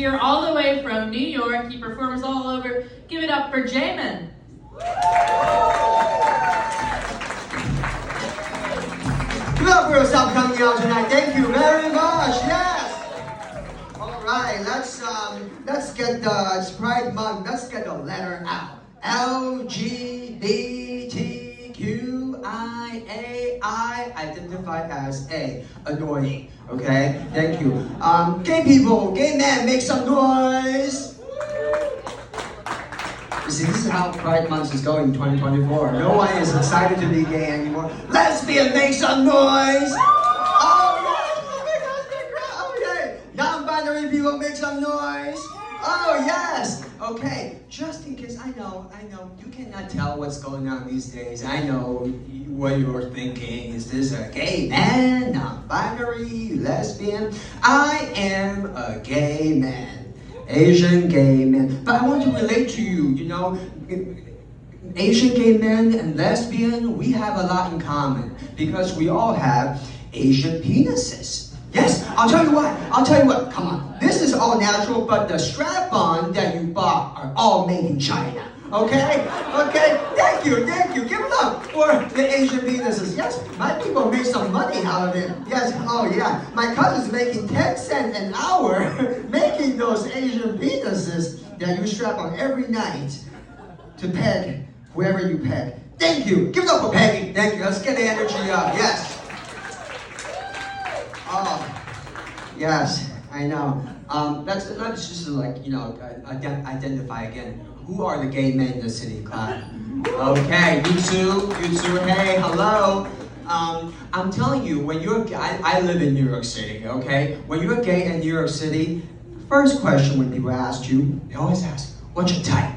Here all the way from New York. He performs all over. Give it up for Jamin. Good for yourself coming out tonight. Thank you very much. Yes. All right. Let's get the Pride Month. Let's get the letter out. LGBTQIA. Identify as A. Annoying. Okay. Thank you. Gay people, gay men, make some noise. You see, this is how Pride Month is going in 2024. No one is excited to be gay anymore. Lesbian, make some noise! Oh, yes! Oh, yeah! Non-binary people, make some noise! Oh, yes! Okay, just in case, I know, you cannot tell what's going on these days. I know what you're thinking. Is this a gay man, non-binary, lesbian? I am a gay man. Asian gay men. But I want to relate to you, Asian gay men and lesbian, we have a lot in common because we all have Asian penises. Yes, I'll tell you what, come on. This is all natural, but the strap-on that you bought are all made in China. Okay? Okay? Thank you. Give it up for the Asian penises. Yes, my people make some money out of it. Yes, oh yeah. My cousin's making 10 cents an hour making those Asian penises that you strap on every night to peg whoever you peg. Thank you. Give it up for pegging. Thank you. Let's get the energy up. Yes. Oh, yes, I know. Let's just identify again. Who are the gay men in the city? Clap. Okay, you two, hey, hello. I'm telling you, when you're gay, I live in New York City, okay? When you're gay in New York City, first question when people ask you, they always ask, what's your type?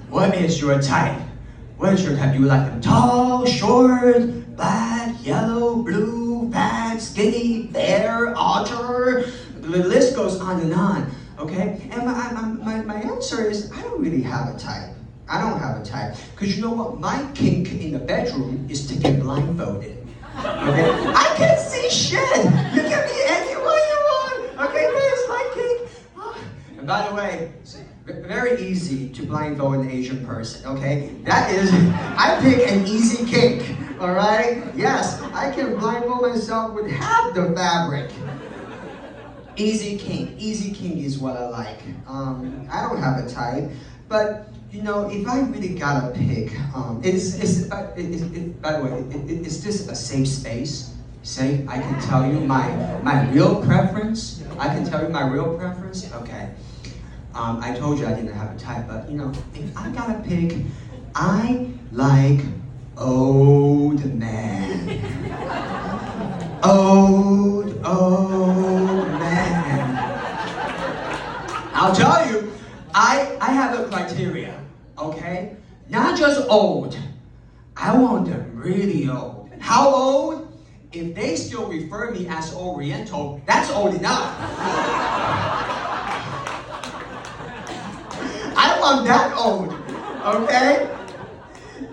What is your type? What is your type? Do you like them tall, short, black, yellow, blue, fat, skinny, fair, archer? The list goes on and on. Okay, and my answer is I don't really have a type. I don't have a type. Because you know what? My kink in the bedroom is to get blindfolded. Okay? I can't see shit! You can be anyone you want! Okay, that's my kink. And by the way, very easy to blindfold an Asian person, okay? That is, I pick an easy kink, alright? Yes, I can blindfold myself with half the fabric. Easy kink is what I like. I don't have a type, but if I really gotta pick, by the way, is this a safe space? Safe? I can tell you my real preference. Okay. I told you I didn't have a type, but if I gotta pick, I like old man. Old man. I'll tell you, I have a criteria, okay? Not just old. I want them really old. How old? If they still refer me as Oriental, that's old enough. I want that old, okay?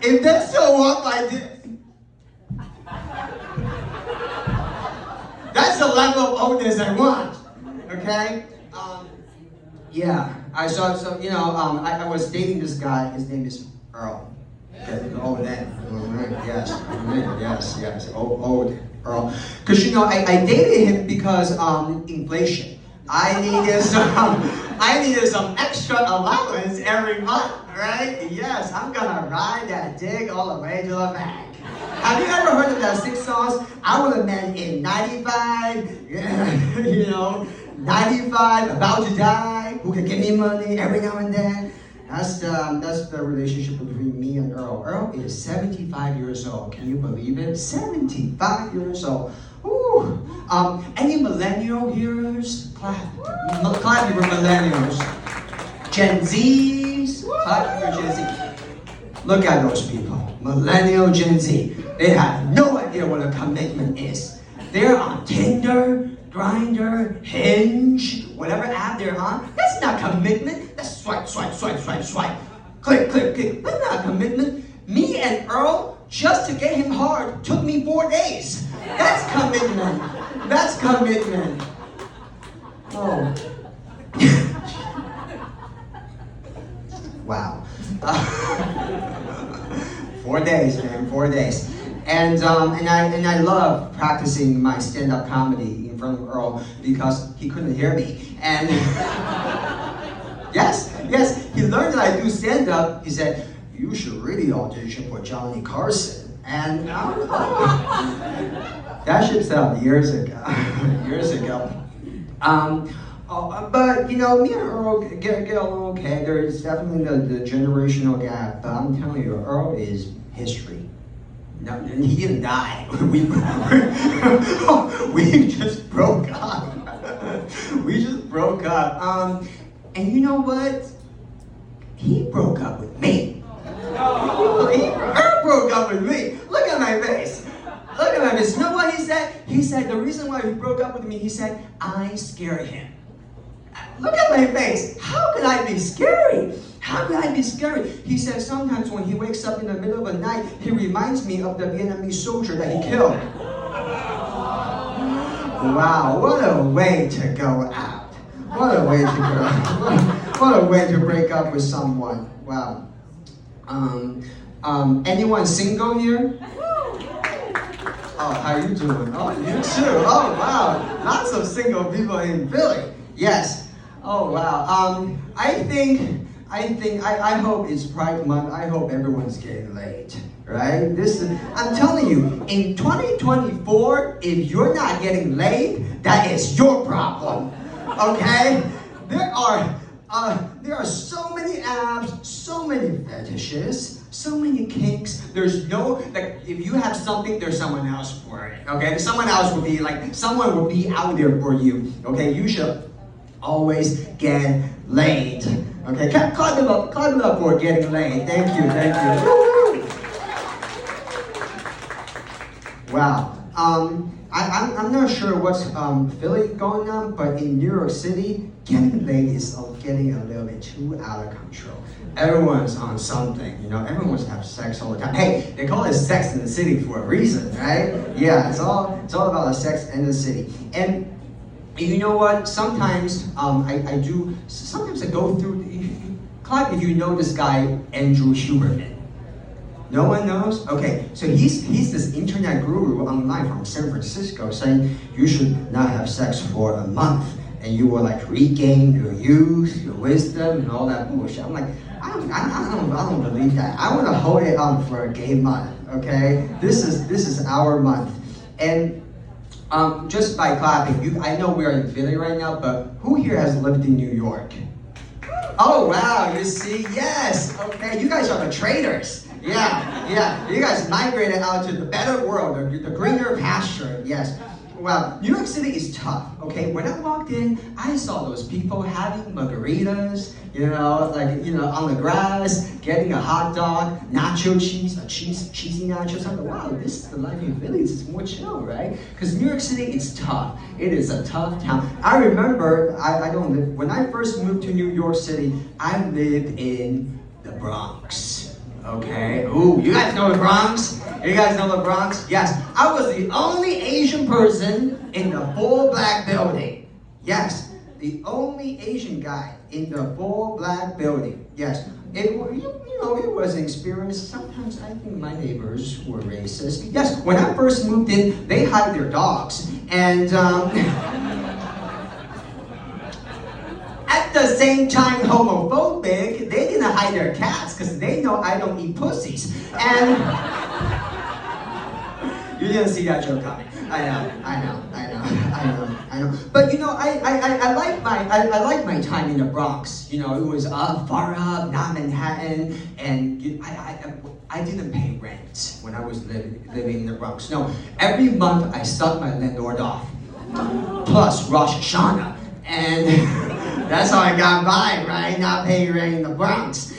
If they still walk like this, that's the level of oldness I want, okay? Yeah, I was dating this guy. His name is Earl. Old man. Yes, old Earl. Because I dated him because inflation. I needed some extra allowance every month, right? Yes, I'm gonna ride that dick all the way to the bank. Have you ever heard of that 6 songs? I would have met in 95, 95, about to die, who can give me money every now and then. That's the relationship between me and Earl. Earl is 75 years old. Can you believe it? 75 years old. Ooh. Any millennial hearers? Clap. Clap if you're millennials. Gen Zs? Clap if you're Gen Z. Look at those people. Millennial Gen Z. They have no idea what a commitment is. They're on Tinder, Grindr, Hinge, whatever app they're on. That's not commitment. That's swipe. Click. That's not commitment. Me and Earl, just to get him hard, took me 4 days. That's commitment. Oh. Wow. 4 days, man, 4 days. And I love practicing my stand-up comedy in front of Earl because he couldn't hear me. And yes, he learned that I do stand-up. He said, "You should really audition for Johnny Carson." And that ship sailed years ago. But me and Earl get along okay. There is definitely the generational gap. But I'm telling you, Earl is history. No, he didn't die. We just broke up. We just broke up. And you know what? He broke up with me. Earl broke up with me. Look at my face. Look at my face. You know what he said? He said the reason why he broke up with me, he said, I scared him. Look at my face. How could I be scary? How could I be scary? He said sometimes when he wakes up in the middle of the night, he reminds me of the Vietnamese soldier that he killed. Wow, what a way to go out. What a way to go. What a way to break up with someone. Wow. Anyone single here? Oh, how you doing? Oh, you too. Oh, wow. Lots of single people in Philly. Yes. Oh, wow. I hope it's Pride Month. I hope everyone's getting laid, right? I'm telling you, in 2024, if you're not getting laid, that is your problem, okay? There are so many apps, so many fetishes, so many kinks. There's no, if you have something, there's someone else for it, okay? Someone else will be someone will be out there for you, okay? You should always get laid. Okay, clap it up for getting laid. Thank you. Woo-hoo. Wow. I'm not sure what's Philly going on, but in New York City, getting laid is getting a little bit too out of control. Everyone's on something, everyone's have sex all the time. Hey, they call it Sex in the City for a reason, right? Yeah, it's all about the sex in the city. And you know what? Sometimes sometimes I go through, Clive, if you know this guy, Andrew Huberman. No one knows? Okay, so he's this internet guru online from San Francisco saying you should not have sex for a month and you will regain your youth, your wisdom, and all that bullshit. I'm like, I don't believe that. I want to hold it on for a gay month, okay? This is our month. And just by clapping, I know we're in Philly right now, but who here has lived in New York? Oh wow, you see, yes, okay, you guys are the traitors. Yeah, you guys migrated out to the better world, the greener pasture, yes. Well, New York City is tough, okay? When I walked in, I saw those people having margaritas, on the grass, getting a hot dog, nacho cheese, cheesy nachos. I'm like, wow, this is the life in Philly. It's more chill, right? Because New York City is tough. It is a tough town. I remember, when I first moved to New York City, I lived in the Bronx. Okay. Ooh, you guys know the Bronx? You guys know the Bronx? Yes. I was the only Asian person in the full black building. Yes. The only Asian guy in the full black building. Yes. It was an experience. Sometimes I think my neighbors were racist. Yes. When I first moved in, they had their dogs. And at the same time homophobic, they didn't hide their cats because they know I don't eat pussies. And you didn't see that joke coming. I know. But I like my time in the Bronx. It was far up, not Manhattan, and I didn't pay rent when I was living in the Bronx. No, every month I sucked my landlord off, plus Rosh Hashanah, and that's how I got by, right? Not paying rent in the Bronx.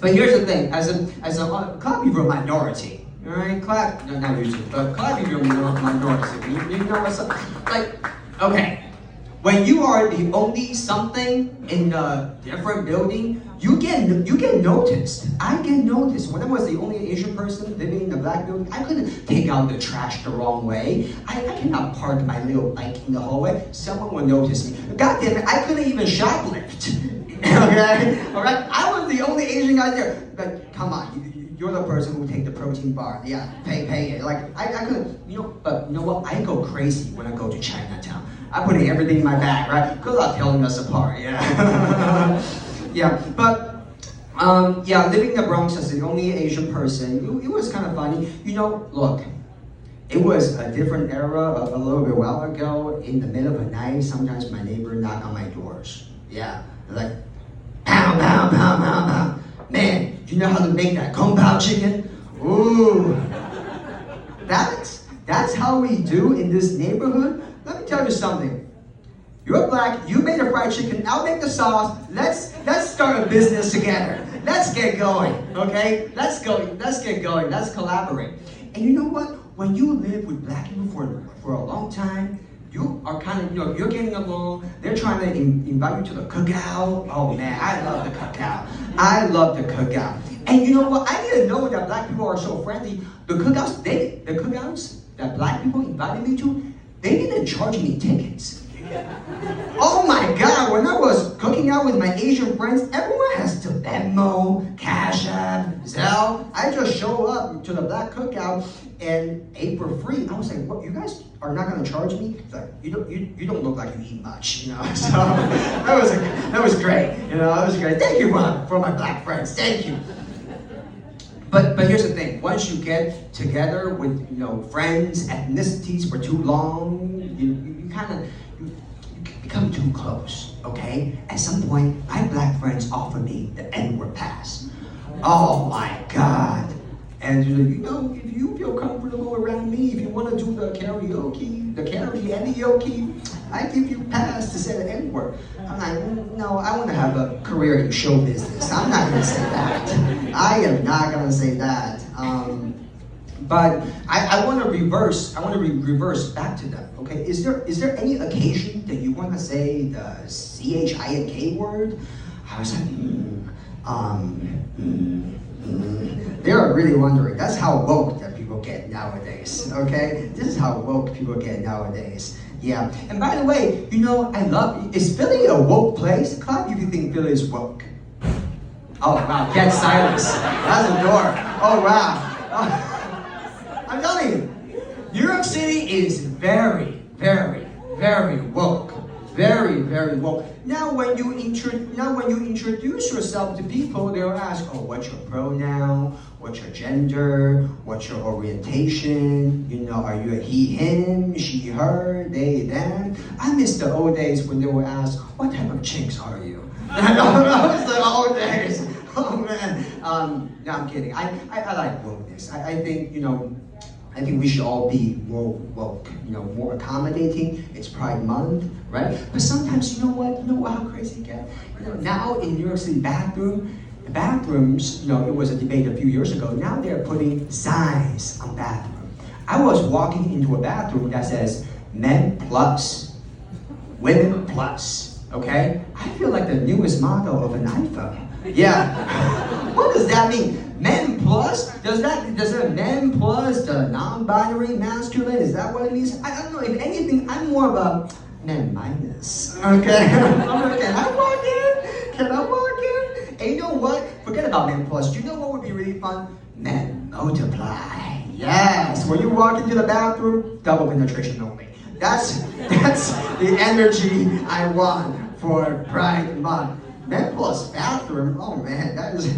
But here's the thing: as a clap if you're a minority. All right, clap. No, not usually, but clap if you're a minority. You know what's up? Okay, when you are the only something in a different building, you get noticed. I get noticed. When I was the only Asian person living in the black building, I couldn't take out the trash the wrong way. I cannot park my little bike in the hallway. Someone will notice me. God damn it, I couldn't even shoplift. Okay, all right. I was Asian guys there. But come on, you're the person who take the protein bar. Yeah, pay it. Like I could, but you know what? I go crazy when I go to Chinatown. I put everything in my bag, right? Good luck telling us apart. Yeah, yeah. But yeah, living in the Bronx as the only Asian person, it was kind of funny. Look. It was a different era a little bit while ago. In the middle of the night, sometimes my neighbor knocked on my doors. Yeah, they're like, pound, pound, pound, pound, pound. Man, do you know how to make that kung pao chicken? Ooh. That's how we do in this neighborhood. Let me tell you something. You're black, you made a fried chicken, I'll make the sauce. Let's start a business together. Let's get going, okay? Let's get going, let's collaborate. And you know what? When you live with black people for a long time, you are kind of, you're getting along. They're trying to invite you to the cookout. Oh man, I love the cookout. I love the cookout. And you know what? I didn't know that black people are so friendly. The cookouts that black people invited me to, they didn't charge me tickets. Oh my God, when I was cooking out with my Asian friends, everyone has to Venmo, Cash App, Zelle. I just show up to the black cookout and ate for free. I was like, what, you guys are not gonna charge me? It's like, you don't look like you eat much, So that was great, that was great. Thank you for my black friends, thank you. But here's the thing, once you get together with, friends, ethnicities for too long, you kind of, become too close, okay? At some point, my black friends offer me the N-word pass. Oh my God. And if you feel comfortable around me, if you want to do the karaoke, I give you pass to say the N-word. I'm like, no, I want to have a career in show business. I'm not gonna say that. I am not gonna say that. But I want to reverse back to them. Okay, is there any occasion that you want to say the CHINK word? I was like, They are really wondering. That's how woke that people get nowadays. Okay, this is how woke people get nowadays. Yeah. And by the way, I love. Is Philly a woke place? Clap if you think Philly is woke. Oh wow, dead silence. That's the door. Oh wow. I'm telling you, New York City is very, very, very woke. Very, very woke. Now when you introduce yourself to people, they'll ask, oh, what's your pronoun? What's your gender? What's your orientation? Are you a he, him, she, her, they, them? I miss the old days when they would ask, what type of chicks are you? That was the old days. Oh man. No, I'm kidding. I like wokeness. I think we should all be more woke, more accommodating. It's Pride Month, right? But sometimes, you know what? How crazy it gets? Now in New York City bathrooms, it was a debate a few years ago. Now they're putting signs on bathroom. I was walking into a bathroom that says men plus, women plus. Okay? I feel like the newest model of an iPhone. Yeah. What does that mean? Men plus? Does that men plus the non-binary masculine? Is that what it means? I don't know. If anything, I'm more of a men minus. Okay? I'm like, can I walk in? Can I walk in? And you know what? Forget about men plus. Do you know what would be really fun? Men multiply. Yes. When you walk into the bathroom, double penetration only. That's the energy I want for Pride Month. Men plus bathroom. Oh man, that's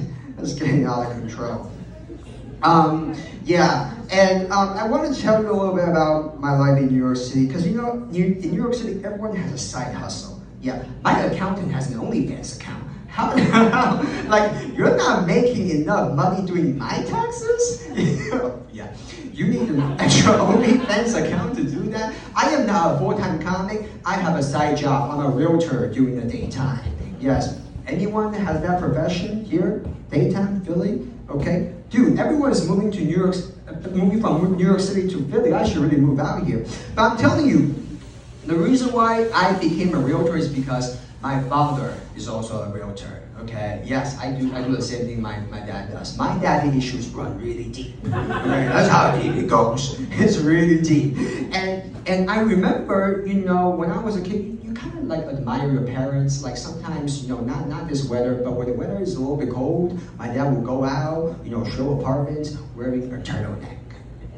getting out of control. Yeah, and I wanted to tell you a little bit about my life in New York City, because in New York City, everyone has a side hustle. Yeah, my accountant has an OnlyFans account. How, like, you're not making enough money doing my taxes? Yeah, you need an extra OnlyFans account to do that. I am not a full-time comic. I have a side job. I'm a realtor during the daytime. Yes, anyone that has that profession here, daytime, Philly, okay? Dude, everyone is moving to moving from New York City to Philly. I should really move out here. But I'm telling you, the reason why I became a realtor is because my father is also a realtor, okay? Yes, I do the same thing my dad does. My daddy issues run really deep. Okay? That's how deep it goes. It's really deep. And I remember, when I was a kid, you kind of like admire your parents? Like sometimes, not this weather, but when the weather is a little bit cold, my dad will go out, show apartments wearing a turtleneck.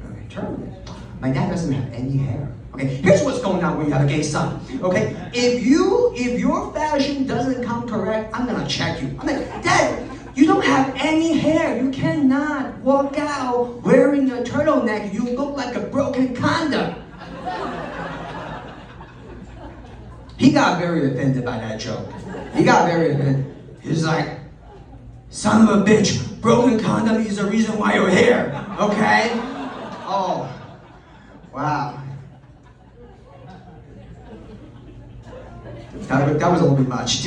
Okay, turtleneck. My dad doesn't have any hair. Okay, here's what's going on when you have a gay son. Okay, if your fashion doesn't come correct, I'm gonna check you. I'm like, Dad, you don't have any hair. You cannot walk out wearing a turtleneck. You look like a broken condom. He got very offended by that joke. He got very offended. He's like, son of a bitch, broken condom is the reason why you're here. Okay? Oh, wow. That was a little bit much.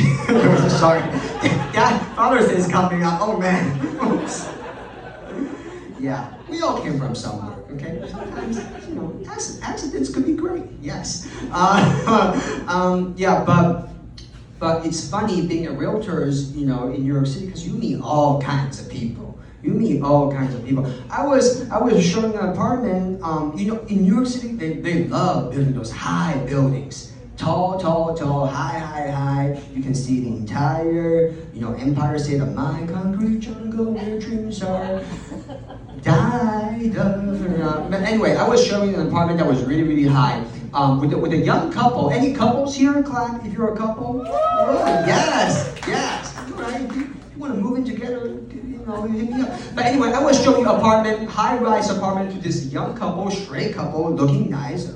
Sorry. Dad, Father's Day is coming up. Oh man. Oops. Yeah, we all came from somewhere, okay? Sometimes, accidents could be great, yes. Yeah, but it's funny being a realtor, in New York City, because you meet all kinds of people. You meet all kinds of people. I was showing an apartment, in New York City, they love building those high buildings. Tall, high. You can see the entire, Empire State of Mind, concrete jungle where dreams are. But anyway, I was showing an apartment that was really, really high. With a young couple. Any couples here? Clap if you're a couple. Oh, yes. All right. If you want to move in together, hit me up. But anyway, I was showing an apartment, high-rise apartment to this young couple, straight couple, looking nice.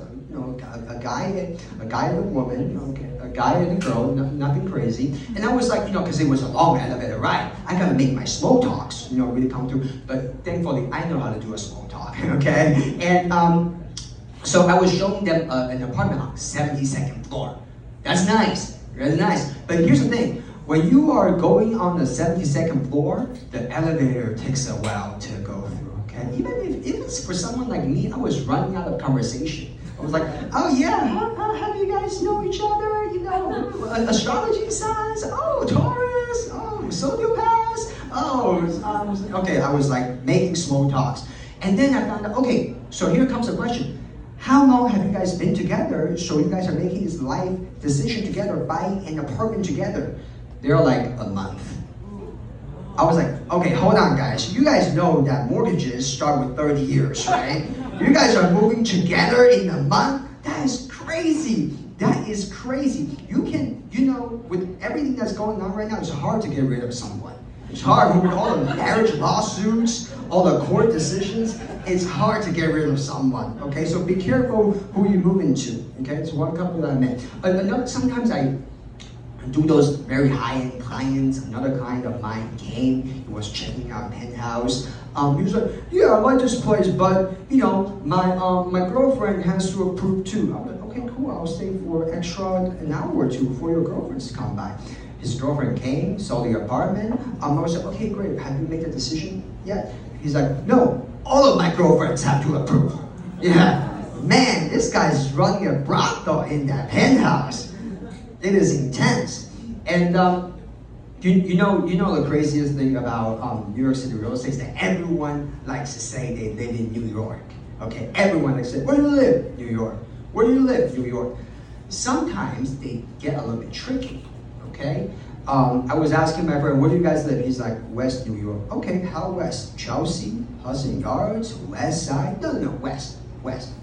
A guy and a woman, okay, a guy and a girl, nothing crazy. And I was like, because it was a long elevator ride, I gotta make my slow talks, really come through. But thankfully, I know how to do a slow talk, okay? And so I was showing them an apartment on 72nd floor. That's nice, really nice. But here's the thing. When you are going on the 72nd floor, the elevator takes a while to go through, okay? Even if it's for someone like me, I was running out of conversation. I was like, oh yeah, how do you guys know each other? Astrology signs, oh, Taurus, oh, sociopaths, okay, I was like making small talks. And then I found out, okay, so here comes the question. How long have you guys been together so you guys are making this life decision together, buying an apartment together? They're like, a month. I was like, okay, hold on guys. You guys know that mortgages start with 30 years, right? You guys are moving together in a month? That is crazy. That is crazy. You can, with everything that's going on right now, it's hard to get rid of someone. It's hard with all the marriage lawsuits, all the court decisions. It's hard to get rid of someone, okay? So be careful who you move into, okay? It's one couple that I met. Sometimes I do those very high-end clients. Another client of mine came, he was checking out Penthouse. He was like, yeah, I like this place, but my girlfriend has to approve too. I'm like, okay, cool, I'll stay for an hour or two for your girlfriends to come by. His girlfriend came, saw the apartment. I was like, okay, great, have you made the decision yet? He's like, no, all of my girlfriends have to approve. Yeah, man, this guy's running a brothel in that penthouse. It is intense. And you know the craziest thing about New York City real estate is that everyone likes to say they live in New York. Okay, everyone likes to say, where do you live? New York. Where do you live? New York. Sometimes they get a little bit tricky, okay? I was asking my friend, where do you guys live? He's like, West New York. Okay, how west? Chelsea? Hudson Yards? West Side? No, west.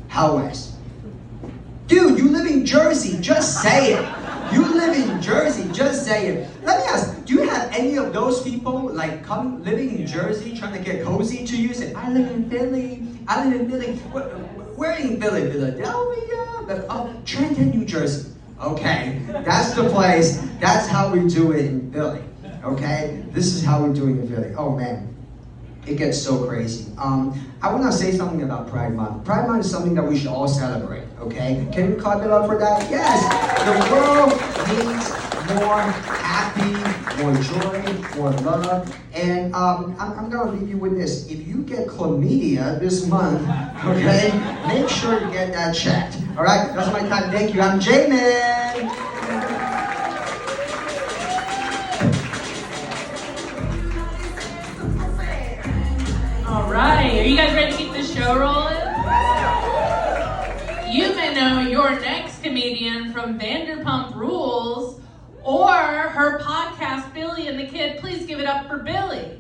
How west? Dude, you live in Jersey, just say it. You live in Jersey, just say it. Let me ask, do you have any of those people like come living in Jersey trying to get cozy to you? Say, I live in Philly. Where in Philly? Philadelphia? Trenton, New Jersey. Okay, that's the place. That's how we do it in Philly. Okay, this is how we do it in Philly. Oh man. It gets so crazy. I want to say something about Pride Month. Pride Month is something that we should all celebrate, okay? Can you clap it up for that? Yes! The world needs more happy, more joy, more love. And I'm going to leave you with this. If you get chlamydia this month, okay, make sure you get that checked. All right? That's my time. Thank you. I'm Jamin. All right, are you guys ready to keep this show rolling? You may know your next comedian from Vanderpump Rules. up for Billy.